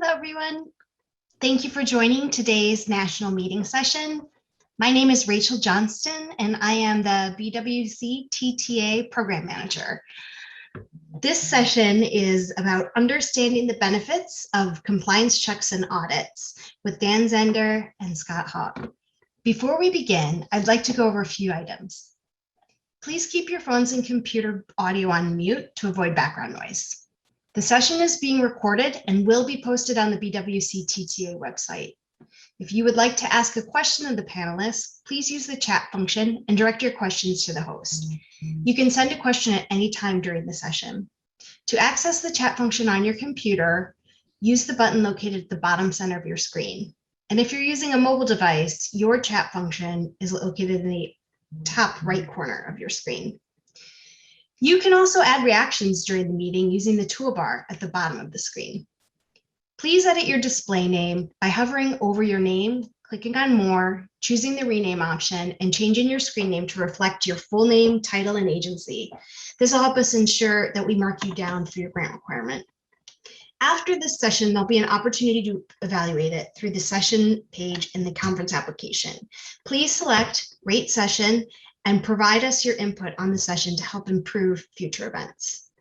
Hello, everyone. Thank you for joining today's national meeting session. My name is Rachel Johnston, and I am the BWC TTA Program Manager. This session is about understanding the benefits of compliance checks and audits with Dan Zender and Scott Hogg. Before we begin, I'd like to go over a few items. Please keep your phones and computer audio on mute to avoid background noise. The session is being recorded and will be posted on the BWC TTA website. If you would like to ask a question of the panelists, please use the chat function and direct your questions to the host. You can send a question at any time during the session. To access the chat function on your computer, use the button located at the bottom center of your screen. And if you're using a mobile device, your chat function is located in the top right corner of your screen. You can also add reactions during the meeting using the toolbar at the bottom of the screen. Please edit your display name by hovering over your name, clicking on More, choosing the rename option, and changing your screen name to reflect your full name, title, and agency. This will help us ensure that we mark you down for your grant requirement. After this session, there'll be an opportunity to evaluate it through the session page in the conference application. Please select Rate Session and provide us your input on the session to help improve future events.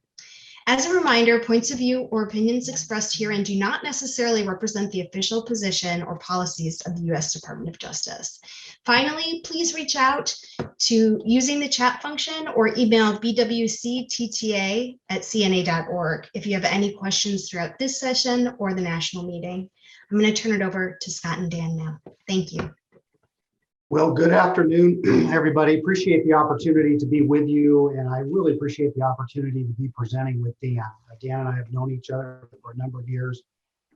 As a reminder, points of view or opinions expressed herein do not necessarily represent the official position or policies of the U.S. Department of Justice. Finally, please reach out to using the chat function or email bwctta@cna.org if you have any questions throughout this session or the national meeting. I'm going to turn it over to Scott and Dan now. Thank you. Well, good afternoon, everybody. Appreciate the opportunity to be with you, and I really appreciate the opportunity to be presenting with Dan. Dan and I have known each other for a number of years,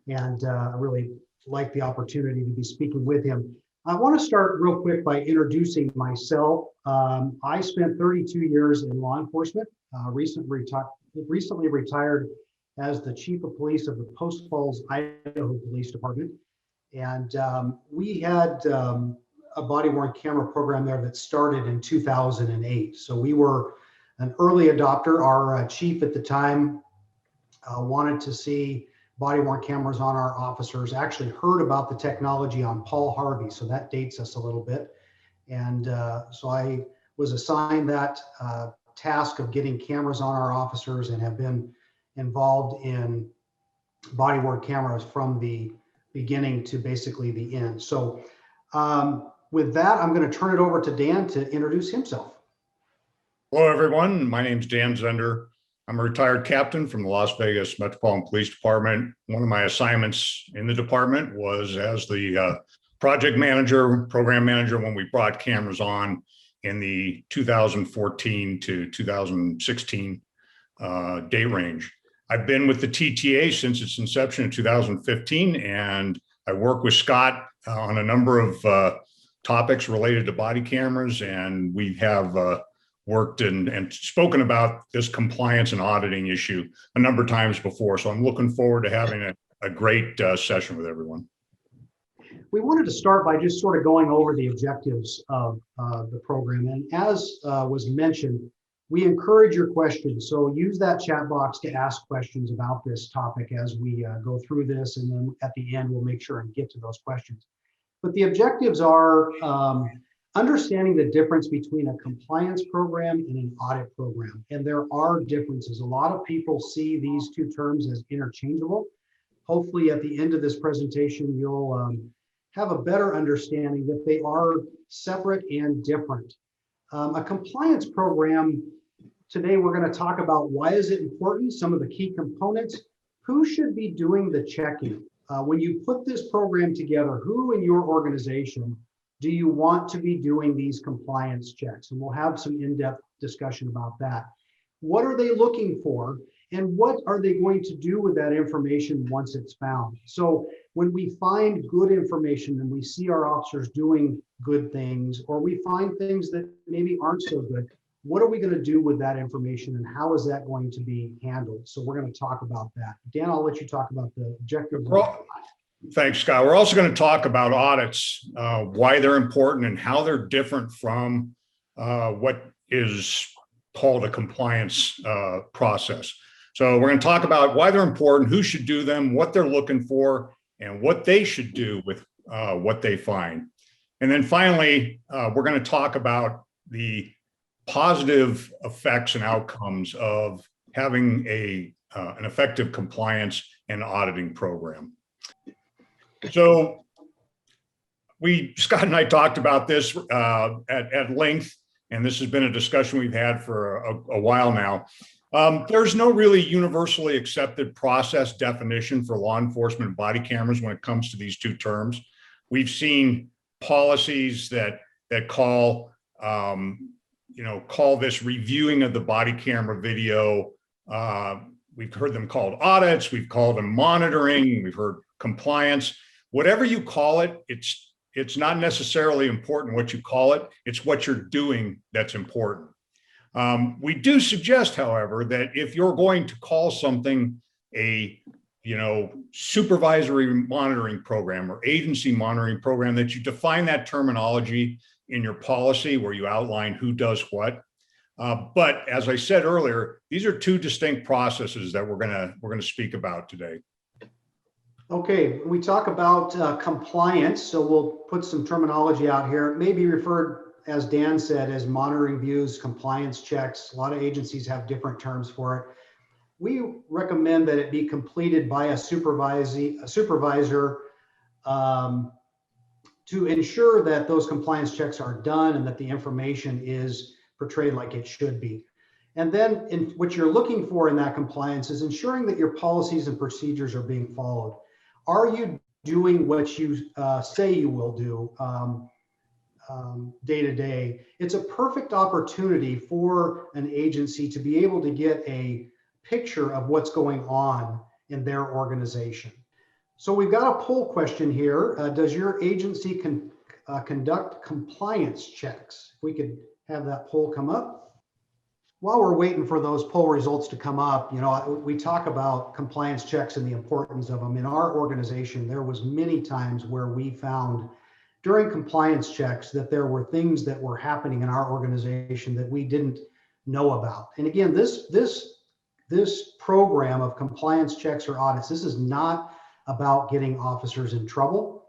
and I really like the opportunity to be speaking with him. I want to start real quick by introducing myself. I spent 32 years in law enforcement, recently retired as the Chief of Police of the Post Falls, Idaho Police Department, and we had a body-worn camera program there that started in 2008. So we were an early adopter. Our chief at the time wanted to see body-worn cameras on our officers, actually heard about the technology on Paul Harvey. So that dates us a little bit. And so I was assigned that task of getting cameras on our officers and have been involved in body-worn cameras from the beginning to basically the end. So with that, I'm going to turn it over to Dan to introduce himself. Hello, everyone. My name is Dan Zender. I'm a retired captain from the Las Vegas Metropolitan Police Department. One of my assignments in the department was as the project manager, program manager, when we brought cameras on in the 2014 to 2016 date range. I've been with the TTA since its inception in 2015, and I work with Scott on a number of topics related to body cameras, and we have worked and spoken about this compliance and auditing issue a number of times before. So I'm looking forward to having a great session with everyone. We wanted to start by just sort of going over the objectives of the program. And as was mentioned, we encourage your questions. So use that chat box to ask questions about this topic as we go through this. And then at the end, we'll make sure and get to those questions. But the objectives are understanding the difference between a compliance program and an audit program. And there are differences. A lot of people see these two terms as interchangeable. Hopefully at the end of this presentation, you'll have a better understanding that they are separate and different. A compliance program, today we're going to talk about why is it important, some of the key components, who should be doing the checking. When you put this program together, who in your organization do you want to be doing these compliance checks? And we'll have some in-depth discussion about that. What are they looking for? And what are they going to do with that information once it's found? So when we find good information and we see our officers doing good things, or we find things that maybe aren't so good, what are we going to do with that information and how is that going to be handled? So we're going to talk about that. Dan, I'll let you talk about the objectives. Thanks, Scott. We're also going to talk about audits, why they're important and how they're different from what is called a compliance process. So we're going to talk about why they're important, who should do them, what they're looking for, and what they should do with what they find. And then finally, we're going to talk about the positive effects and outcomes of having an effective compliance and auditing program. So Scott and I talked about this at length, and this has been a discussion we've had for a while now. There's no really universally accepted process definition for law enforcement body cameras when it comes to these two terms. We've seen policies that call this reviewing of the body camera video. We've heard them called audits. We've called them monitoring. We've heard compliance. Whatever you call it, it's not necessarily important what you call it. It's what you're doing that's important. We do suggest, however, that if you're going to call something a supervisory monitoring program or agency monitoring program, that you define that terminology in your policy where you outline who does what. But as I said earlier, these are two distinct processes that we're gonna speak about today. Okay, we talk about compliance, so we'll put some terminology out here. It may be referred, as Dan said, as monitoring views, compliance checks. A lot of agencies have different terms for it. We recommend that it be completed by a supervisor to ensure that those compliance checks are done and that the information is portrayed like it should be. And then what you're looking for in that compliance is ensuring that your policies and procedures are being followed. Are you doing what you say you will do day to day? It's a perfect opportunity for an agency to be able to get a picture of what's going on in their organization. So we've got a poll question here. Does your agency conduct compliance checks? If we could have that poll come up. While we're waiting for those poll results to come up, we talk about compliance checks and the importance of them. In our organization, there was many times where we found during compliance checks that there were things that were happening in our organization that we didn't know about. And again, this program of compliance checks or audits, this is not about getting officers in trouble.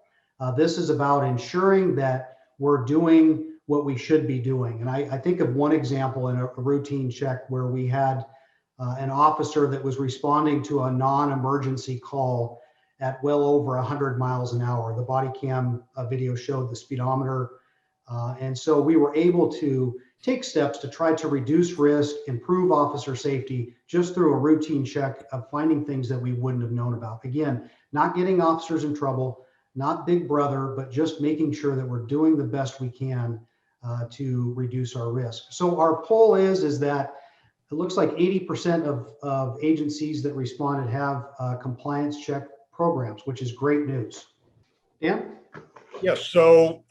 This is about ensuring that we're doing what we should be doing. And I think of one example in a routine check where we had an officer that was responding to a non-emergency call at well over 100 miles an hour. The body cam video showed the speedometer. And so we were able to take steps to try to reduce risk, improve officer safety, just through a routine check of finding things that we wouldn't have known about. Again, not getting officers in trouble, not Big Brother, but just making sure that we're doing the best we can to reduce our risk. So our poll is that it looks like 80% of agencies that responded have compliance check programs, which is great news. Dan? Yes, so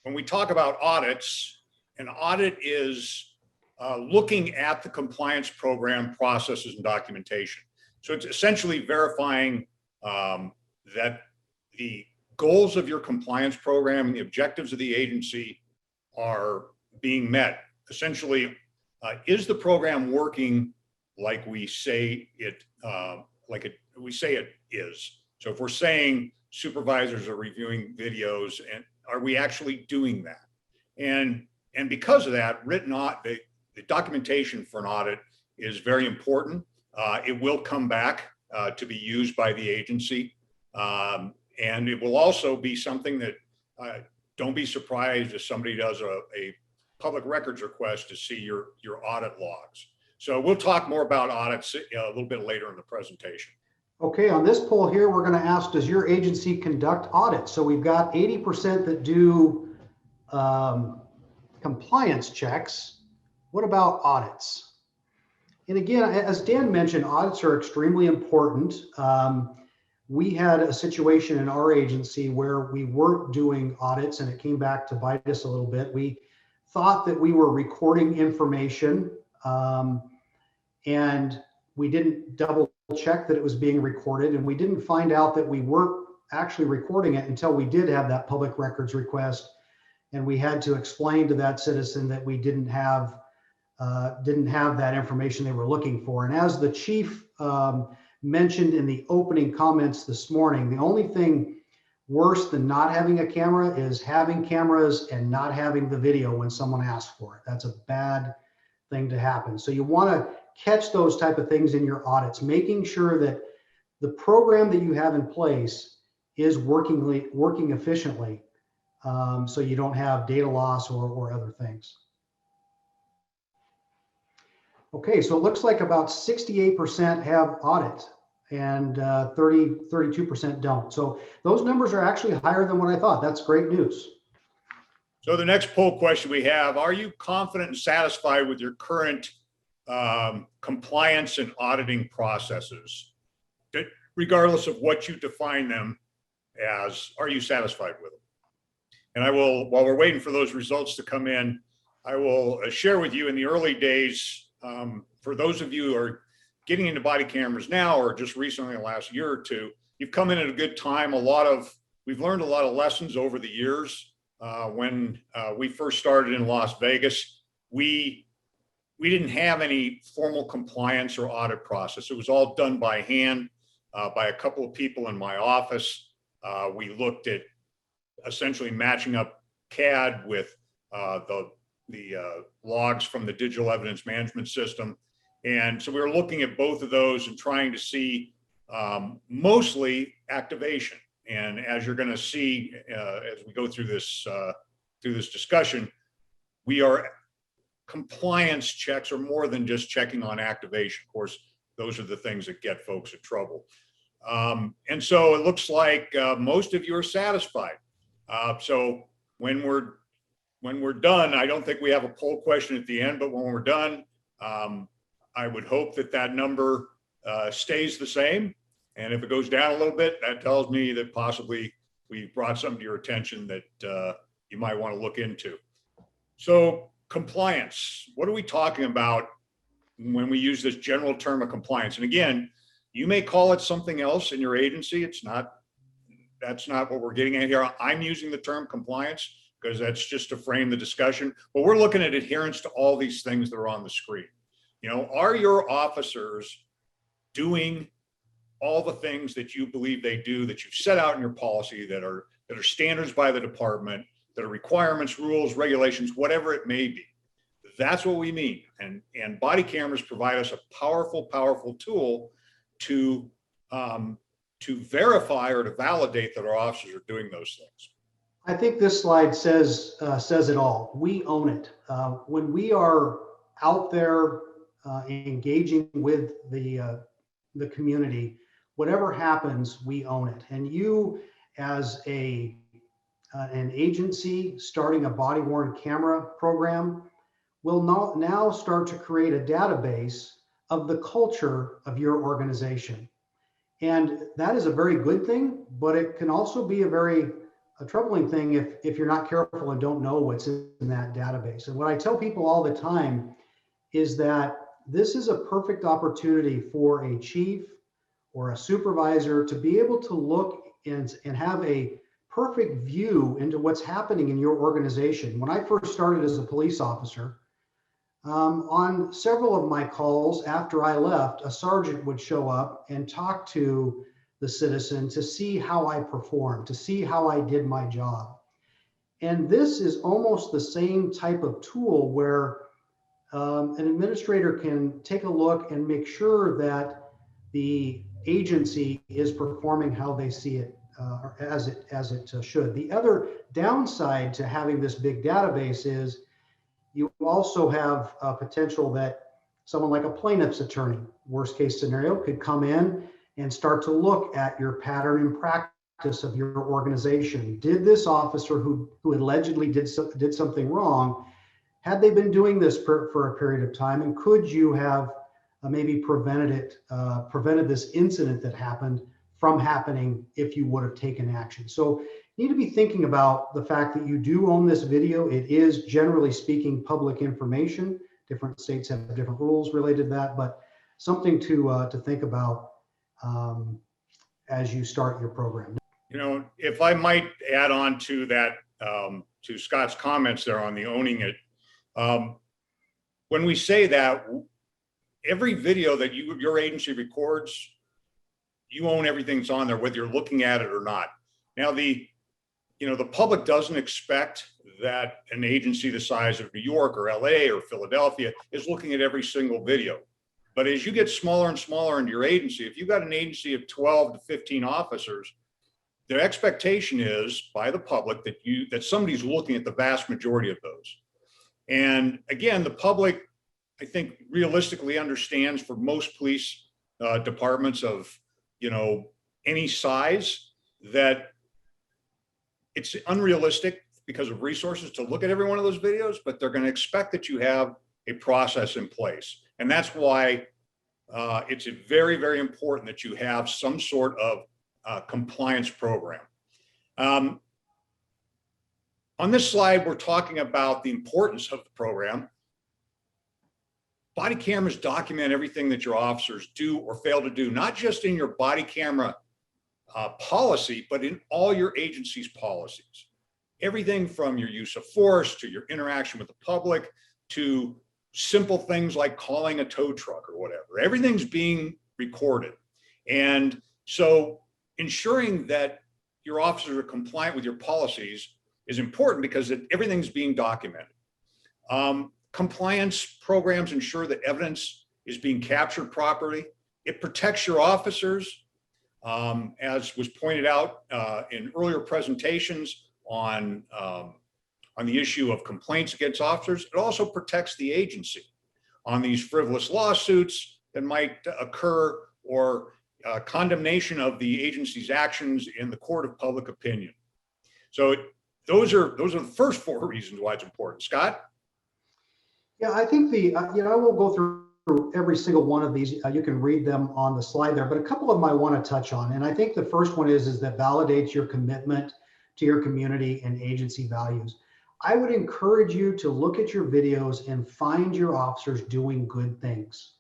when we talk about audits, an audit is looking at the compliance program processes and documentation. So it's essentially verifying that the goals of your compliance program and the objectives of the agency are being met. Essentially, is the program working like we say it is? So if we're saying supervisors are reviewing videos, and are we actually doing that? And because of that, the documentation for an audit is very important. It will come back to be used by the agency. And it will also be something that don't be surprised if somebody does a public records request to see your audit logs. So we'll talk more about audits a little bit later in the presentation. Okay, on this poll here, we're going to ask, does your agency conduct audits? So we've got 80% that do compliance checks. What about audits? And again, as Dan mentioned, audits are extremely important. We had a situation in our agency where we weren't doing audits, and it came back to bite us a little bit. We thought that we were recording information, and we didn't double check that it was being recorded, and we didn't find out that we weren't actually recording it until we did have that public records request, and we had to explain to that citizen that we didn't have didn't have that information they were looking for. And as the chief mentioned in the opening comments this morning, the only thing worse than not having a camera is having cameras and not having the video when someone asks for it. That's a bad thing to happen. So you want to catch those type of things in your audits, making sure that the program that you have in place is working efficiently, so you don't have data loss or other things. Okay, so it looks like about 68% have audit and 32% don't. So those numbers are actually higher than what I thought. That's great news. So the next poll question we have, are you confident and satisfied with your current compliance and auditing processes? Regardless of what you define them as, are you satisfied with them? And I will, while we're waiting for those results to come in, I will share with you in the early days, for those of you who are getting into body cameras now or just recently in the last year or two, you've come in at a good time. We've learned a lot of lessons over the years. When we first started in Las Vegas, we didn't have any formal compliance or audit process. It was all done by hand by a couple of people in my office. We looked at essentially matching up CAD with the logs from the digital evidence management system. And so we were looking at both of those and trying to see mostly activation. And as you're going to see as we go through this discussion, compliance checks are more than just checking on activation. Of course, those are the things that get folks in trouble. And so it looks like most of you are satisfied. So when we're done, I don't think we have a poll question at the end, but when we're done, I would hope that number stays the same. And if it goes down a little bit, that tells me that possibly we brought something to your attention that you might want to look into. So compliance, what are we talking about when we use this general term of compliance? And again, you may call it something else in your agency. That's not what we're getting at here. I'm using the term compliance because that's just to frame the discussion, but we're looking at adherence to all these things that are on the screen. You know, are your officers doing all the things that you believe they do, that you've set out in your policy, that are standards by the department, that are requirements, rules, regulations, whatever it may be? That's what we mean. And body cameras provide us a powerful tool to verify or to validate that our officers are doing those things. I think this slide says it all. We own it. When we are out there engaging with the community, whatever happens, we own it. And you, as an agency starting a body-worn camera program, will now start to create a database of the culture of your organization. And that is a very good thing, but it can also be a troubling thing if you're not careful and don't know what's in that database. And what I tell people all the time is that this is a perfect opportunity for a chief or a supervisor to be able to look and have a perfect view into what's happening in your organization. When I first started as a police officer, on several of my calls after I left, a sergeant would show up and talk to the citizen to see how I performed, to see how I did my job. And this is almost the same type of tool where an administrator can take a look and make sure that the agency is performing how they see it, as it should. The other downside to having this big database is you also have a potential that someone like a plaintiff's attorney, worst case scenario, could come in and start to look at your pattern and practice of your organization. Did this officer who allegedly did something wrong, had they been doing this for a period of time, and could you have maybe prevented this incident that happened from happening if you would have taken action? So you need to be thinking about the fact that you do own this video. It is, generally speaking, public information. Different states have different rules related to that, but something to think about as you start your program. You know, if I might add on to that, to Scott's comments there on the owning it, when we say that, every video that your agency records, you own everything that's on there, whether you're looking at it or not. Now, the public doesn't expect that an agency the size of New York or LA or Philadelphia is looking at every single video. But as you get smaller and smaller into your agency, if you've got an agency of 12 to 15 officers, the expectation is by the public that somebody's looking at the vast majority of those. And again, the public, I think, realistically understands for most police departments of any size that it's unrealistic because of resources to look at every one of those videos, but they're going to expect that you have a process in place. And that's why it's very, very important that you have some sort of compliance program. On this slide, we're talking about the importance of the program. Body cameras document everything that your officers do or fail to do, not just in your body camera policy, but in all your agency's policies. Everything from your use of force to your interaction with the public to simple things like calling a tow truck or whatever. Everything's being recorded. And so ensuring that your officers are compliant with your policies is important because everything's being documented. Compliance programs ensure that evidence is being captured properly. It protects your officers, as was pointed out in earlier presentations on the issue of complaints against officers. It also protects the agency on these frivolous lawsuits that might occur or condemnation of the agency's actions in the court of public opinion. So those are the first four reasons why it's important. Scott? Yeah, I think I won't go through every single one of these. You can read them on the slide there, but a couple of them I want to touch on. And I think the first one is that validates your commitment to your community and agency values. I would encourage you to look at your videos and find your officers doing good things.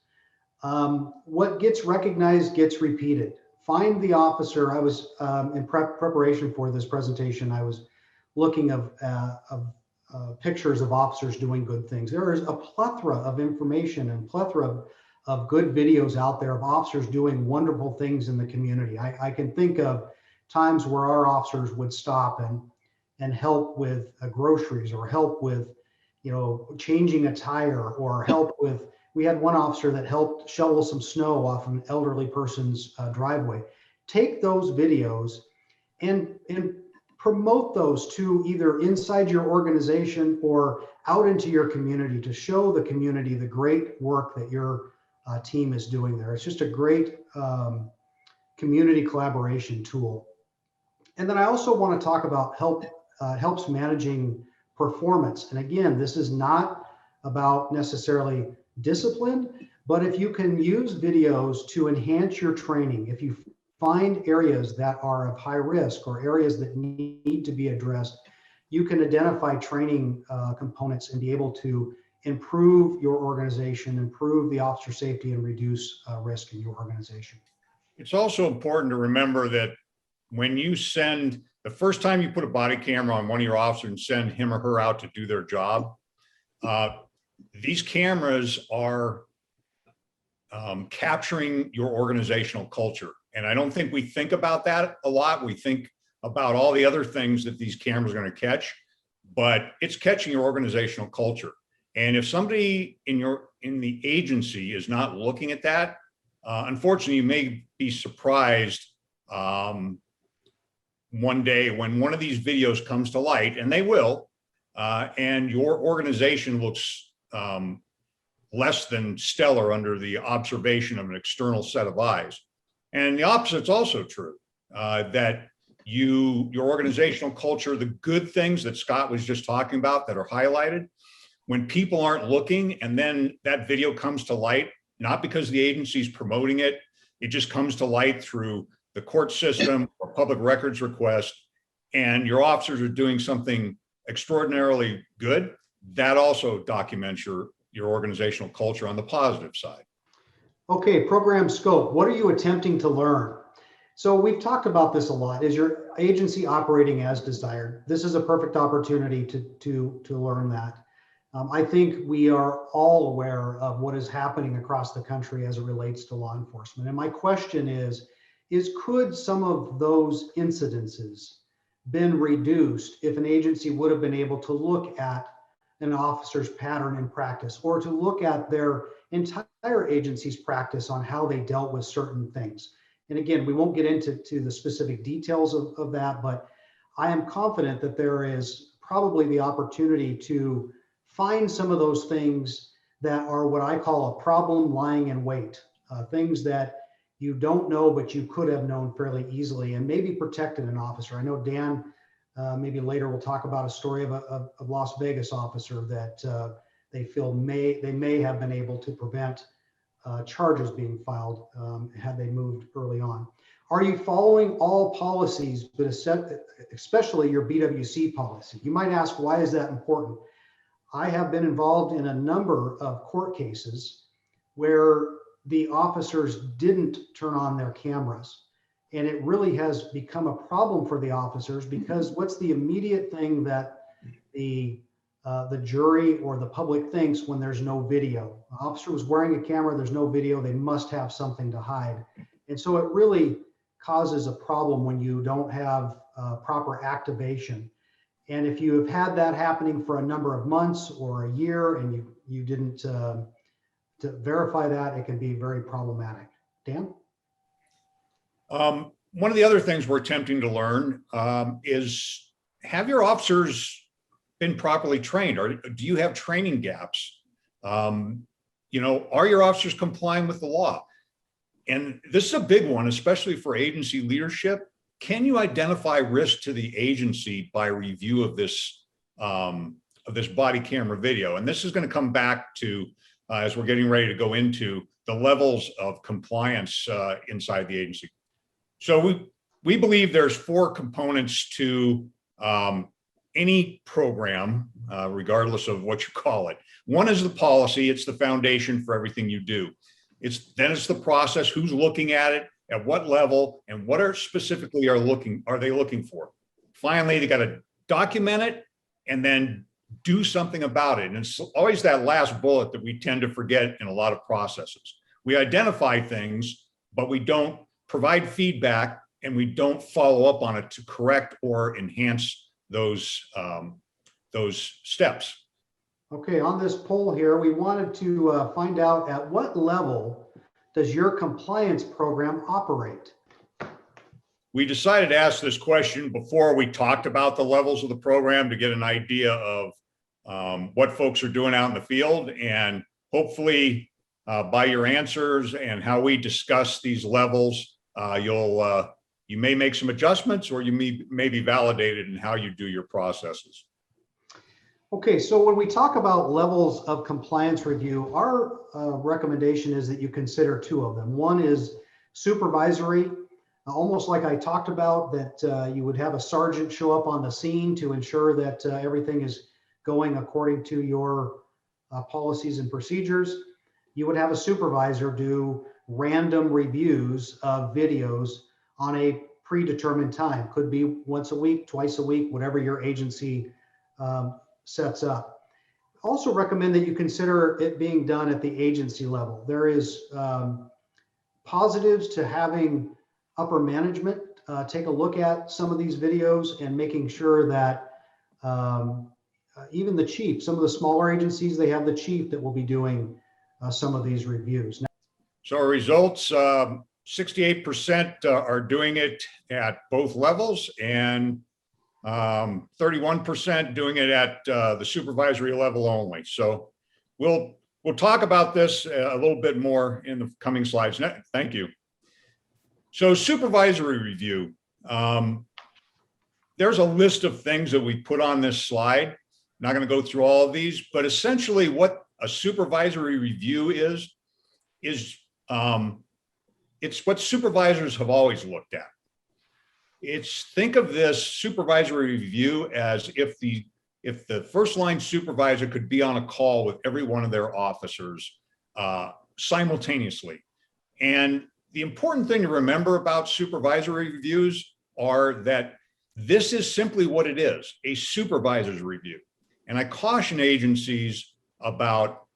What gets recognized gets repeated. Find the officer. I was in preparation for this presentation, I was looking of pictures of officers doing good things. There is a plethora of information and plethora of good videos out there of officers doing wonderful things in the community. I can think of times where our officers would stop and help with groceries or help with, changing a tire or help with, we had one officer that helped shovel some snow off an elderly person's driveway. Take those videos and promote those to either inside your organization or out into your community to show the community the great work that your team is doing there. It's just a great community collaboration tool. And then I also want to talk about helps managing performance. And again, this is not about necessarily discipline, but if you can use videos to enhance your training, if you find areas that are of high risk or areas that need to be addressed, you can identify training components and be able to improve your organization, improve the officer safety, and reduce risk in your organization. It's also important to remember that when you send, the first time you put a body camera on one of your officers and send him or her out to do their job, these cameras are capturing your organizational culture. And I don't think we think about that a lot. We think about all the other things that these cameras are going to catch, but it's catching your organizational culture. And if somebody in the agency is not looking at that, unfortunately, you may be surprised one day when one of these videos comes to light, and they will, and your organization looks less than stellar under the observation of an external set of eyes. And the opposite's also true, that your organizational culture, the good things that Scott was just talking about that are highlighted, when people aren't looking and then that video comes to light, not because the agency's promoting it, it just comes to light through the court system or public records request, and your officers are doing something extraordinarily good, that also documents your organizational culture on the positive side. Okay, program scope. What are you attempting to learn? So we've talked about this a lot. Is your agency operating as desired? This is a perfect opportunity to learn that. I think we are all aware of what is happening across the country as it relates to law enforcement. And my question is could some of those incidences been reduced if an agency would have been able to look at an officer's pattern in practice, or to look at their entire agency's practice on how they dealt with certain things? And again, we won't get into the specific details of that, but I am confident that there is probably the opportunity to find some of those things that are what I call a problem lying in wait, things that you don't know, but you could have known fairly easily, and maybe protected an officer. I know Dan, maybe later we'll talk about a story of a Las Vegas officer that they feel they may have been able to prevent charges being filed had they moved early on. Are you following all policies, but especially your BWC policy? You might ask, why is that important? I have been involved in a number of court cases where the officers didn't turn on their cameras. And it really has become a problem for the officers, because what's the immediate thing that the jury or the public thinks when there's no video? The officer was wearing a camera, there's no video, they must have something to hide. And so it really causes a problem when you don't have proper activation. And if you have had that happening for a number of months or a year and you didn't to verify that, it can be very problematic. Dan? One of the other things we're attempting to learn is, have your officers been properly trained, or do you have training gaps? Are your officers complying with the law? And this is a big one, especially for agency leadership. Can you identify risk to the agency by review of this body camera video? And this is going to come back to, as we're getting ready to go into the levels of compliance inside the agency. So we believe there's 4 components to any program, regardless of what you call it. One is the policy. It's the foundation for everything you do. Then it's the process, who's looking at it, at what level, and what are they looking for. Finally, they got to document it and then do something about it. And it's always that last bullet that we tend to forget in a lot of processes. We identify things, but we don't provide feedback, and we don't follow up on it to correct or enhance those steps. Okay, on this poll here, we wanted to find out, at what level does your compliance program operate? We decided to ask this question before we talked about the levels of the program, to get an idea of what folks are doing out in the field. And hopefully by your answers and how we discuss these levels, you may make some adjustments, or you may be validated in how you do your processes. Okay, so when we talk about levels of compliance review, our recommendation is that you consider 2 of them. One is supervisory, almost like I talked about, that you would have a sergeant show up on the scene to ensure that everything is going according to your policies and procedures. You would have a supervisor do random reviews of videos on a predetermined time. Could be once a week, twice a week, whatever your agency sets up. Also recommend that you consider it being done at the agency level. There is positives to having upper management take a look at some of these videos, and making sure that even the chief, some of the smaller agencies, they have the chief that will be doing some of these reviews. So our results, 68% are doing it at both levels, and 31% doing it at the supervisory level only. So we'll talk about this a little bit more in the coming slides. Thank you. So supervisory review. There's a list of things that we put on this slide. I'm not going to go through all of these, but essentially what a supervisory review is it's what supervisors have always looked at. Think of this supervisory review as if the first line supervisor could be on a call with every one of their officers simultaneously. And the important thing to remember about supervisory reviews are that this is simply what it is, a supervisor's review. And I caution agencies about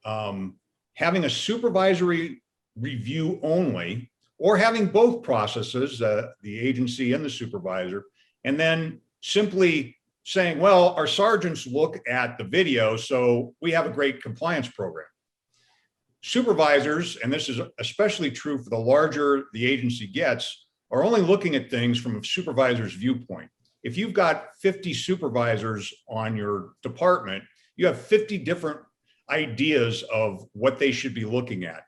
having a supervisory review only, or having both processes, the agency and the supervisor, and then simply saying, well, our sergeants look at the video, so we have a great compliance program. Supervisors, and this is especially true for the larger the agency gets, are only looking at things from a supervisor's viewpoint. If you've got 50 supervisors on your department, you have 50 different ideas of what they should be looking at.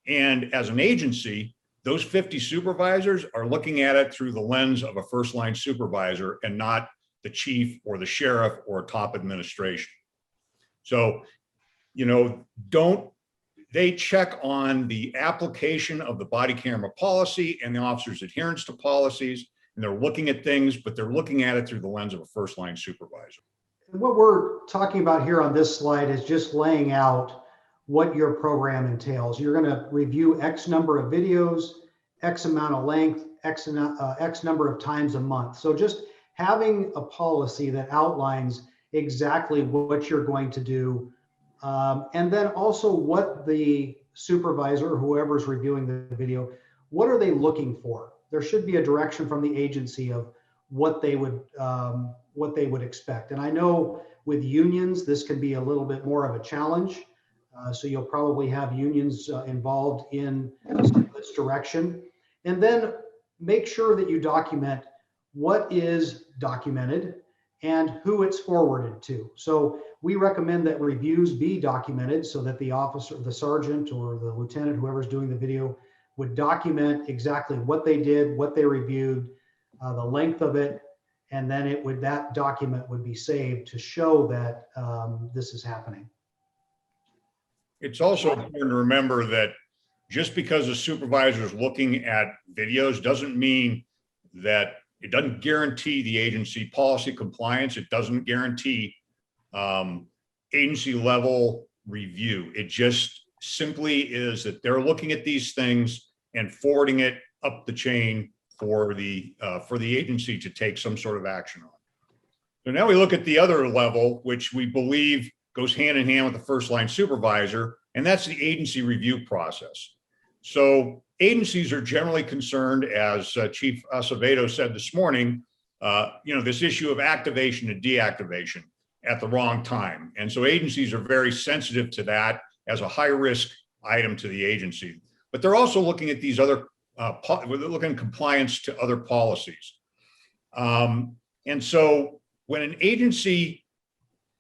And as an agency, those 50 supervisors are looking at it through the lens of a first line supervisor and not the chief or the sheriff or top administration. So, they check on the application of the body camera policy and the officer's adherence to policies, and they're looking at things, but they're looking at it through the lens of a first line supervisor. What we're talking about here on this slide is just laying out what your program entails. You're going to review X number of videos, X amount of length, X number of times a month. So just having a policy that outlines exactly what you're going to do, and then also what the supervisor, whoever's reviewing the video, what are they looking for? There should be a direction from the agency of what they would expect. And I know with unions, this can be a little bit more of a challenge. So you'll probably have unions involved in this direction. And then make sure that you document what is documented and who it's forwarded to. So we recommend that reviews be documented so that the officer, the sergeant or the lieutenant, whoever's doing the video, would document exactly what they did, what they reviewed, the length of it, and then that document would be saved to show that this is happening. It's also important to remember that just because a supervisor is looking at videos doesn't mean that it doesn't guarantee the agency policy compliance. It doesn't guarantee agency level review. It just simply is that they're looking at these things and forwarding it up the chain for the agency to take some sort of action on. So now we look at the other level, which we believe goes hand in hand with the first line supervisor, and that's the agency review process. So agencies are generally concerned, as Chief Acevedo said this morning, this issue of activation and deactivation at the wrong time. And so agencies are very sensitive to that as a high risk item to the agency. But they're also looking at these other, they're looking at compliance to other policies. And so when an agency,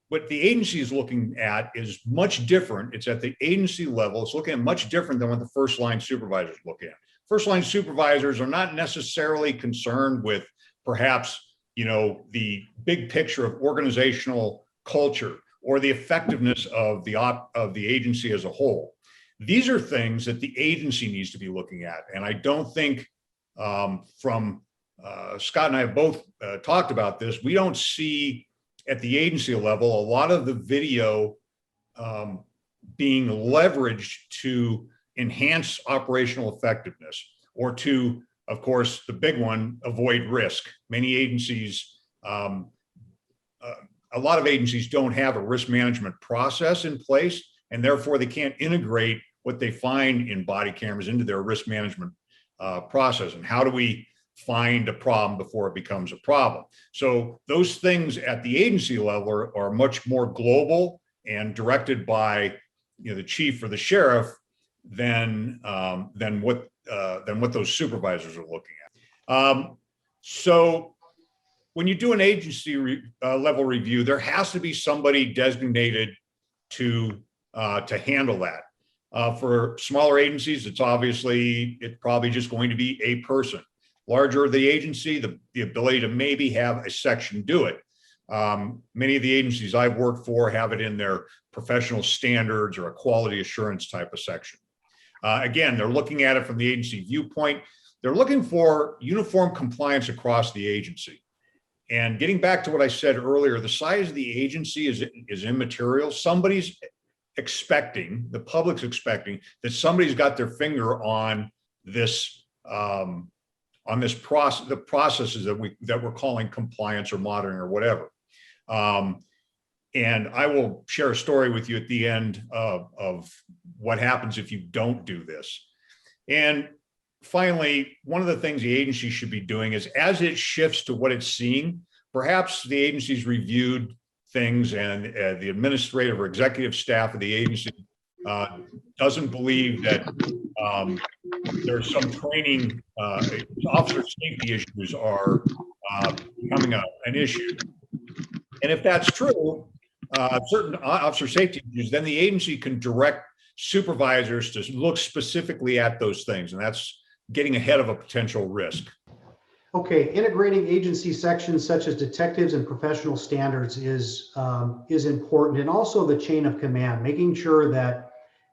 what the agency is looking at is much different. It's at the agency level. It's looking at much different than what the first line supervisors look at. First line supervisors are not necessarily concerned with perhaps, the big picture of organizational culture or the effectiveness of the agency as a whole. These are things that the agency needs to be looking at. And I don't think from Scott and I have both talked about this, we don't see at the agency level a lot of the video being leveraged to enhance operational effectiveness or to, of course, the big one, avoid risk. Many agencies, a lot of agencies don't have a risk management process in place, and therefore they can't integrate what they find in body cameras into their risk management process. And how do we find a problem before it becomes a problem? So those things at the agency level are much more global and directed by the chief or the sheriff than what those supervisors are looking at. So when you do an agency level review, there has to be somebody designated to handle that. For smaller agencies, it's probably just going to be a person. Larger the agency, the ability to maybe have a section do it. Many of the agencies I've worked for have it in their professional standards or a quality assurance type of section. Again, they're looking at it from the agency viewpoint. They're looking for uniform compliance across the agency. And getting back to what I said earlier, the size of the agency is immaterial. Somebody's expecting, the public's expecting that somebody's got their finger on this process, the processes that we're calling compliance or monitoring or whatever. And And I will share a story with you at the end of what happens if you don't do this. And finally, one of the things the agency should be doing is, as it shifts to what it's seeing, perhaps the agency's reviewed things and the administrative or executive staff of the agency doesn't believe that there's some training, officer safety issues are becoming an issue. And if that's true, certain officer safety issues, then the agency can direct supervisors to look specifically at those things. And that's getting ahead of a potential risk. Okay, integrating agency sections such as detectives and professional standards is important, and also the chain of command, making sure that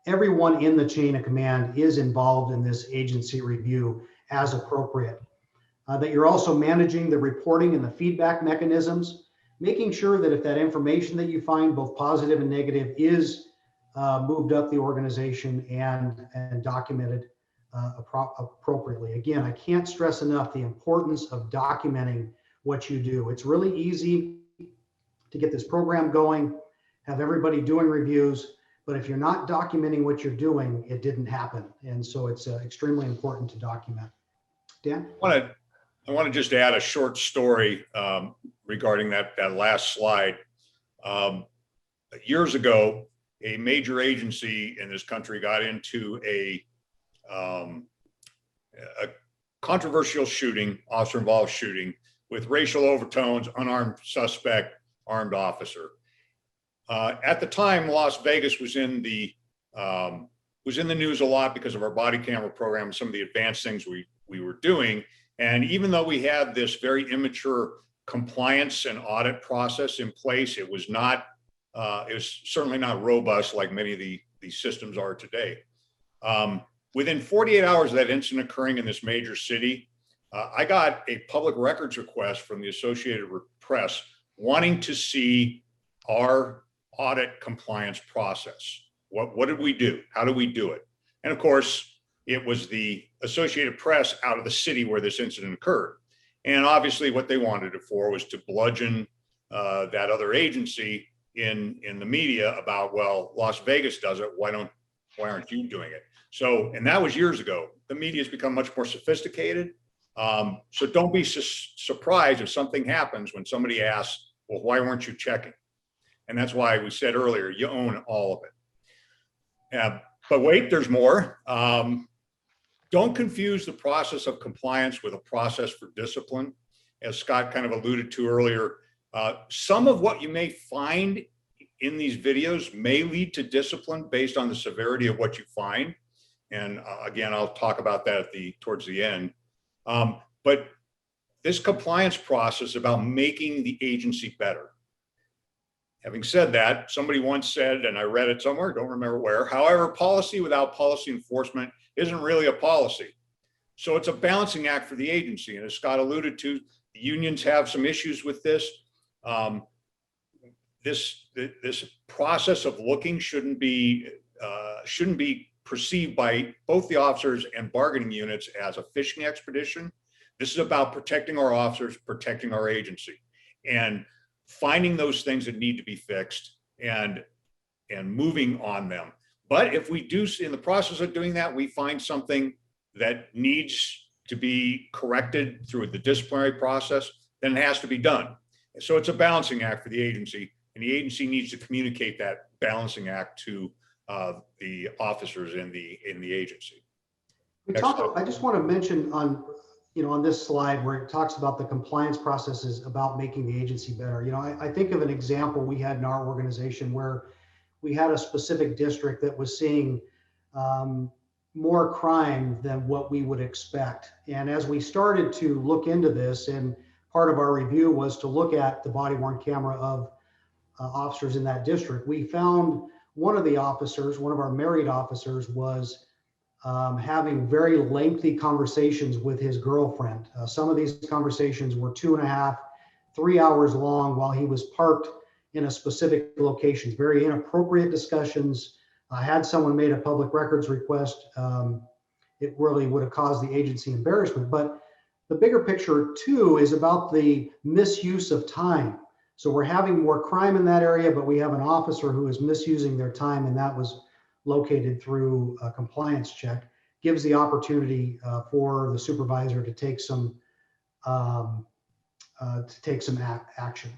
everyone in the chain of command is involved in this agency review as appropriate. That you're also managing the reporting and the feedback mechanisms, making sure that if that information that you find, both positive and negative, is moved up the organization and documented appropriately. Again, I can't stress enough the importance of documenting what you do. It's really easy to get this program going, have everybody doing reviews, but if you're not documenting what you're doing, it didn't happen. And so it's extremely important to document. Dan? I want to just add a short story regarding that last slide. Years ago, a major agency in this country got into a controversial shooting, officer-involved shooting, with racial overtones, unarmed suspect, armed officer. At the time, Las Vegas was in the news a lot because of our body camera program and some of the advanced things we were doing. And even though we had this very immature compliance and audit process in place, it was certainly not robust like many of these systems are today. Within 48 hours of that incident occurring in this major city, I got a public records request from the Associated Press wanting to see our audit compliance process. What did we do? How did we do it? And of course, it was the Associated Press out of the city where this incident occurred. And obviously what they wanted it for was to bludgeon that other agency in the media about, well, Las Vegas does it, why aren't you doing it? So, and that was years ago. The media has become much more sophisticated. So don't be surprised if something happens when somebody asks, well, why weren't you checking? And that's why we said earlier, you own all of it. But wait, there's more. Don't confuse the process of compliance with a process for discipline. As Scott kind of alluded to earlier, some of what you may find in these videos may lead to discipline based on the severity of what you find. And again, I'll talk about that towards the end. But this compliance process is about making the agency better. Having said that, somebody once said, and I read it somewhere, don't remember where, however, policy without policy enforcement isn't really a policy. So it's a balancing act for the agency. And as Scott alluded to, the unions have some issues with this. This process of looking shouldn't be perceived by both the officers and bargaining units as a fishing expedition. This is about protecting our officers, protecting our agency, and finding those things that need to be fixed and moving on them. But if we do, in the process of doing that, we find something that needs to be corrected through the disciplinary process, then it has to be done. So it's a balancing act for the agency, and the agency needs to communicate that balancing act to the officers in the agency. I just want to mention on this slide where it talks about the compliance processes about making the agency better. I think of an example we had in our organization where we had a specific district that was seeing more crime than what we would expect. And as we started to look into this, and part of our review was to look at the body-worn camera of officers in that district, we found one of our married officers was having very lengthy conversations with his girlfriend. Some of these conversations were 2.5, 3 hours long while he was parked in a specific location. Very inappropriate discussions. Had someone made a public records request, it really would have caused the agency embarrassment. But the bigger picture too is about the misuse of time. So we're having more crime in that area, but we have an officer who is misusing their time, and that was located through a compliance check. Gives the opportunity for the supervisor to take some action.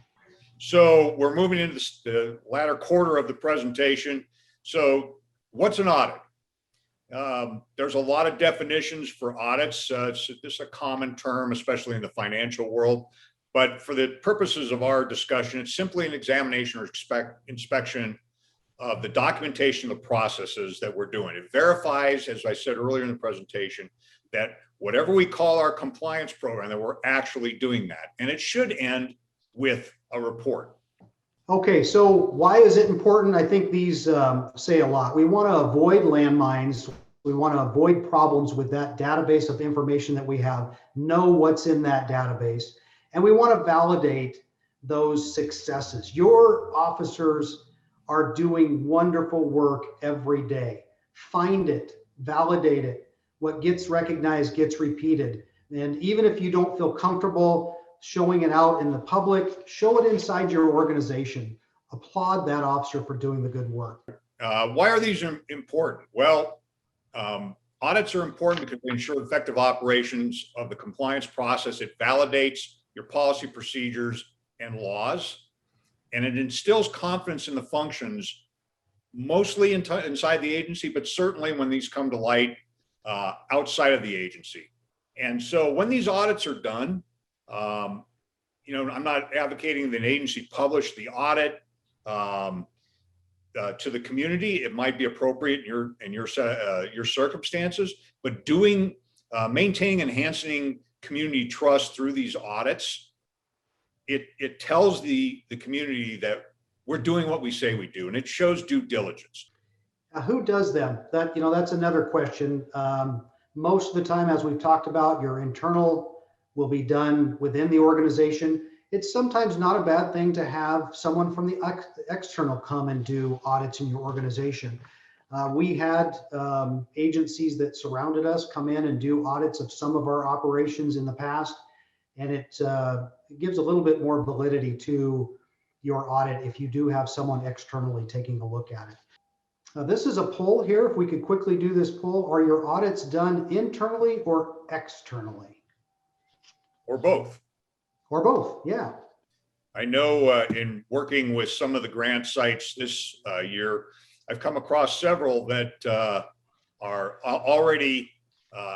So we're moving into the latter quarter of the presentation. So what's an audit? There's a lot of definitions for audits. It's just a common term, especially in the financial world. But for the purposes of our discussion, it's simply an examination or inspection of the documentation of the processes that we're doing. It verifies, as I said earlier in the presentation, that whatever we call our compliance program, that we're actually doing that. And it should end with a report. Okay, so why is it important? I think these say a lot. We want to avoid landmines. We want to avoid problems with that database of information that we have, know what's in that database, and we want to validate those successes. Your officers are doing wonderful work every day. Find it, validate it. What gets recognized gets repeated. And even if you don't feel comfortable showing it out in the public, show it inside your organization. Applaud that officer for doing the good work. Why are these important? Well, audits are important because they ensure effective operations of the compliance process. It validates your policy, procedures, and laws, and it instills confidence in the functions, mostly inside the agency, but certainly when these come to light outside of the agency. And so when these audits are done, I'm not advocating that an agency publish the audit to the community. It might be appropriate in your circumstances, but maintaining, enhancing community trust through these audits, it tells the community that we're doing what we say we do, and it shows due diligence. Who does them? That's another question. Most of the time, as we've talked about, your internal will be done within the organization. It's sometimes not a bad thing to have someone from the external come and do audits in your organization. We had agencies that surrounded us come in and do audits of some of our operations in the past, and it gives a little bit more validity to your audit if you do have someone externally taking a look at it. This is a poll here. If we could quickly do this poll, are your audits done internally or externally? Or both. Or both, yeah. I know in working with some of the grant sites this year, I've come across several that are already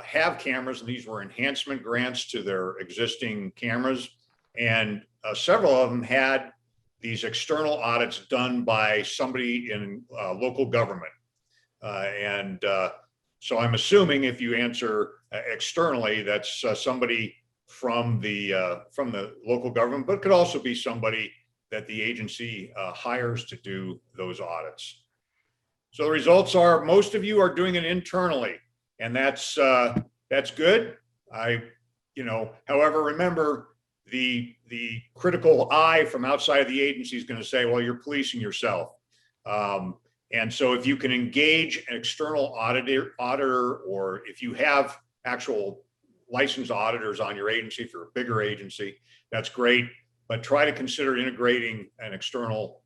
have cameras, and these were enhancement grants to their existing cameras. And several of them had these external audits done by somebody in local government. So I'm assuming if you answer externally, that's somebody from the local government, but it could also be somebody that the agency hires to do those audits. So the results are most of you are doing it internally, and that's good. However, remember the critical eye from outside of the agency is going to say, well, you're policing yourself. And so if you can engage an external auditor, or if you have actual licensed auditors on your agency, if you're a bigger agency, that's great, but try to consider integrating an external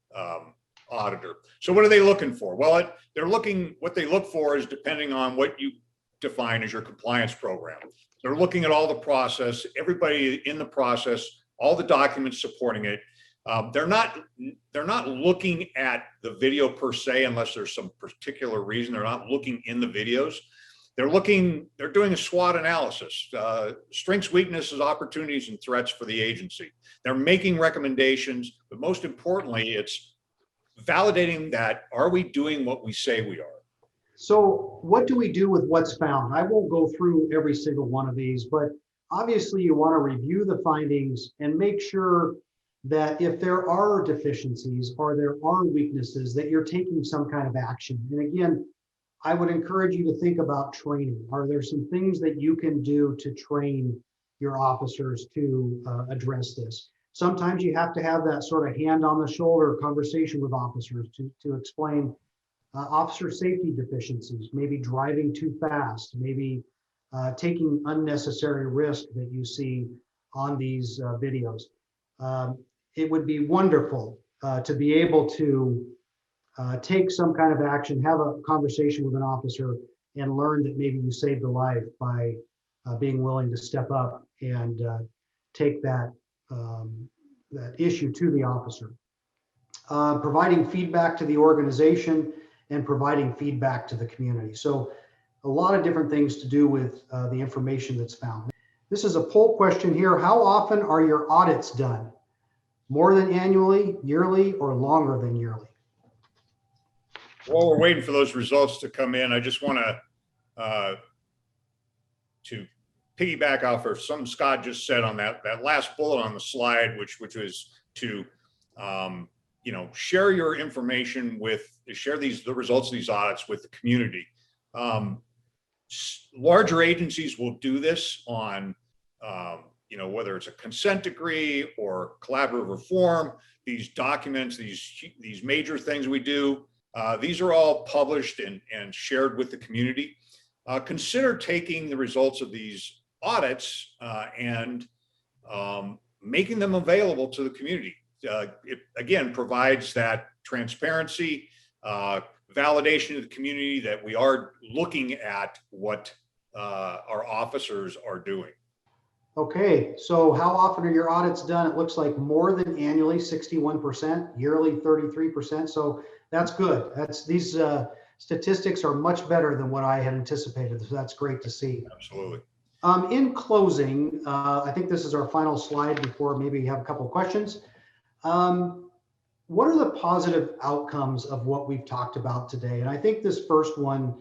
auditor. So what are they looking for? Well, what they look for is depending on what you define as your compliance program. They're looking at all the process, everybody in the process, all the documents supporting it. They're not looking at the video per se, unless there's some particular reason. They're not looking in the videos. They're doing a SWOT analysis, strengths, weaknesses, opportunities, and threats for the agency. They're making recommendations, but most importantly, it's validating that, are we doing what we say we are? So what do we do with what's found? I won't go through every single one of these, but obviously you want to review the findings and make sure that if there are deficiencies or there are weaknesses, that you're taking some kind of action. And again, I would encourage you to think about training. Are there some things that you can do to train your officers to address this? Sometimes you have to have that sort of hand on the shoulder conversation with officers to explain officer safety deficiencies, maybe driving too fast, maybe taking unnecessary risk that you see on these videos. it would be wonderful to be able to take some kind of action, have a conversation with an officer, and learn that maybe you saved a life by being willing to step up and take that that issue to the officer. Providing feedback to the organization and providing feedback to the community. So a lot of different things to do with the information that's found. This is a poll question here. How often are your audits done? More than annually, yearly, or longer than yearly? While we're waiting for those results to come in, I just want to piggyback off of something Scott just said on that last bullet on the slide, which was to share your information share the results of these audits with the community. Larger agencies will do this on whether it's a consent decree or collaborative reform. These documents, these major things we do, these are all published and shared with the community. Consider taking the results of these audits and making them available to the community. It again provides that transparency, validation to the community that we are looking at what our officers are doing. Okay, so how often are your audits done? It looks like more than annually, 61%, yearly 33%. So that's good. These statistics are much better than what I had anticipated. So that's great to see. Absolutely. In closing, I think this is our final slide before maybe you have a couple of questions. What are the positive outcomes of what we've talked about today? And I think this first one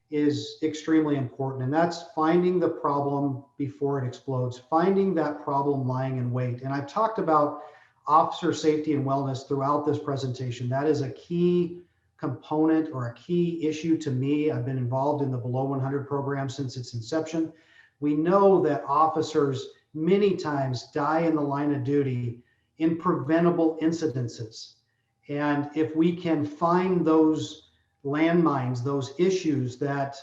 is extremely important, and that's finding the problem before it explodes, finding that problem lying in wait. And I've talked about officer safety and wellness throughout this presentation. That is a key component or a key issue to me. I've been involved in the Below 100 program since its inception. We know that officers many times die in the line of duty in preventable incidences. And if we can find those landmines, those issues that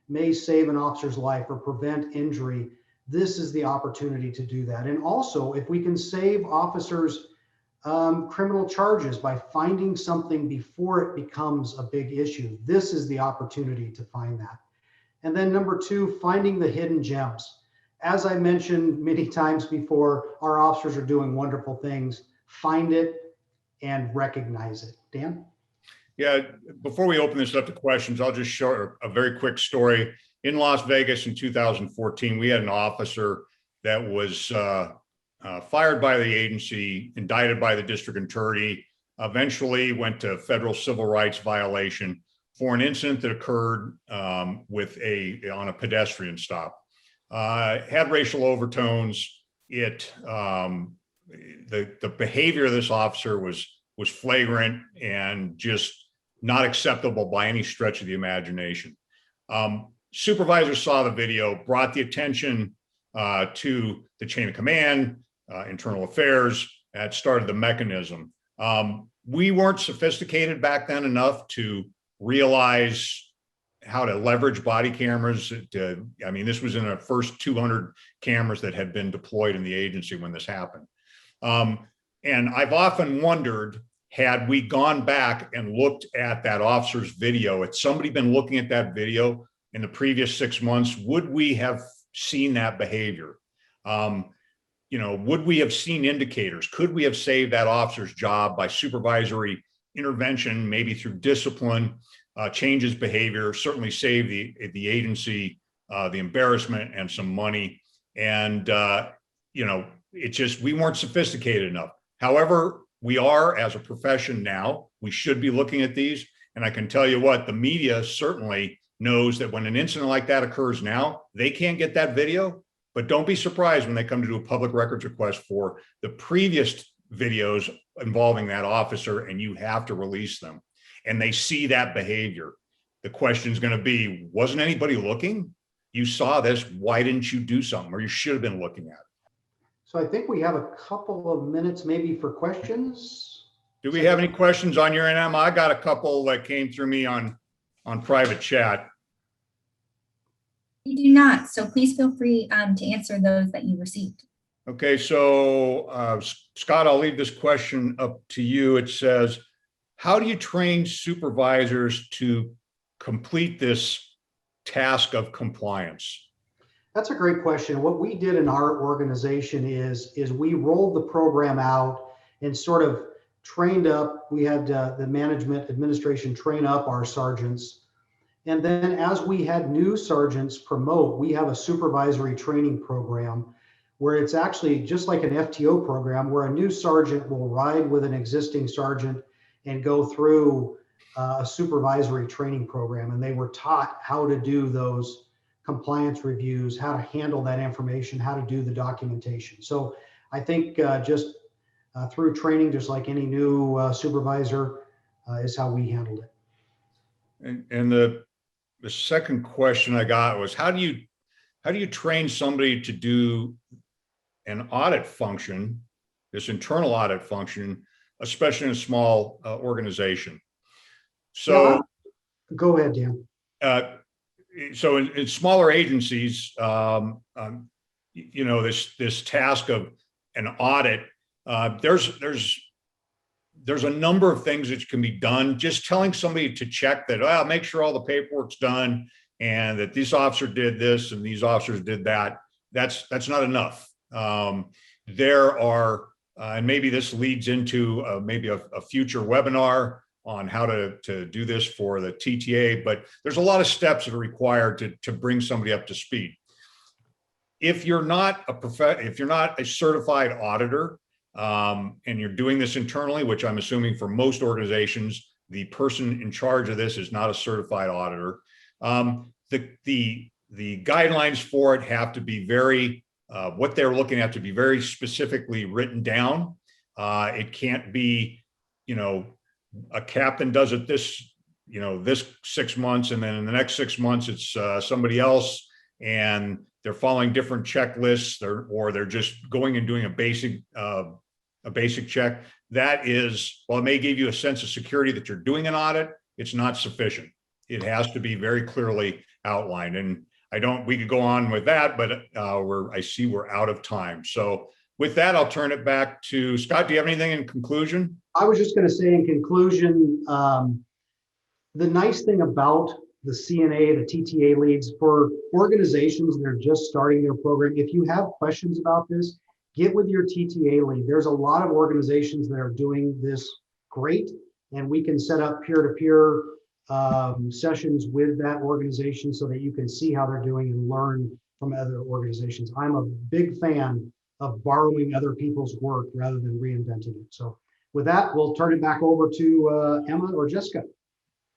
may save an officer's life or prevent injury, this is the opportunity to do that. And also, if we can save officers criminal charges by finding something before it becomes a big issue, this is the opportunity to find that. And then number two, finding the hidden gems. As I mentioned many times before, our officers are doing wonderful things. Find it and recognize it. Dan? Yeah, before we open this up to questions, I'll just share a very quick story. In Las Vegas in 2014, we had an officer that was fired by the agency, indicted by the district attorney, eventually went to federal civil rights violation for an incident that occurred on a pedestrian stop. Had racial overtones. The behavior of this officer was flagrant and just not acceptable by any stretch of the imagination. Supervisor saw the video, brought the attention to the chain of command, internal affairs, that started the mechanism. We weren't sophisticated back then enough to realize how to leverage body cameras. This was in our first 200 cameras that had been deployed in the agency when this happened. And I've often wondered, had we gone back and looked at that officer's video, had somebody been looking at that video in the previous 6 months, would we have seen that behavior? Would we have seen indicators? Could we have saved that officer's job by supervisory intervention, maybe through discipline, change his behavior, certainly save the agency the embarrassment and some money. And, we weren't sophisticated enough. However, we are as a profession now. We should be looking at these. And I can tell you what, the media certainly knows that when an incident like that occurs now, they can't get that video. But don't be surprised when they come to do a public records request for the previous videos involving that officer, and you have to release them. And they see that behavior. The question is going to be, wasn't anybody looking? You saw this. Why didn't you do something? Or you should have been looking at it. So I think we have a couple of minutes maybe for questions. Do we have any questions on your end, Emma? I got a couple that came through me on private chat. We do not, so please feel free to answer those that you received. Okay, so Scott, I'll leave this question up to you. It says, how do you train supervisors to complete this task of compliance? That's a great question. What we did in our organization is we rolled the program out and sort of trained up. We had the management administration train up our sergeants. And then as we had new sergeants promote, we have a supervisory training program where it's actually just like an FTO program where a new sergeant will ride with an existing sergeant and go through a supervisory training program. And they were taught how to do those compliance reviews, how to handle that information, how to do the documentation. So I think just through training, just like any new supervisor, is how we handled it. And the second question I got was, how do you train somebody to do an audit function, this internal audit function, especially in a small organization? So yeah, go ahead, Dan. So in smaller agencies, this task of an audit, there's a number of things that can be done. Just telling somebody to check that, well, make sure all the paperwork's done and that this officer did this and these officers did that. That's not enough. There are, and maybe this leads into maybe a future webinar on how to do this for the TTA, but there's a lot of steps that are required to bring somebody up to speed. If you're not a certified auditor, and you're doing this internally, which I'm assuming for most organizations, the person in charge of this is not a certified auditor. The guidelines for it have to be very, what they're looking at to be very specifically written down. It can't be, a captain does it this 6 months, and then in the next 6 months it's somebody else, and they're following different checklists, or they're just going and doing a basic check. That is, while it may give you a sense of security that you're doing an audit, it's not sufficient. It has to be very clearly outlined. And we could go on with that, but I see we're out of time. So with that, I'll turn it back to Scott. Do you have anything in conclusion? I was just going to say in conclusion, the nice thing about the CNA, the TTA leads for organizations that are just starting their program, if you have questions about this, get with your TTA lead. There's a lot of organizations that are doing this great, and we can set up peer-to-peer sessions with that organization so that you can see how they're doing and learn from other organizations. I'm a big fan of borrowing other people's work rather than reinventing it. So with that, we'll turn it back over to Emma or Jessica.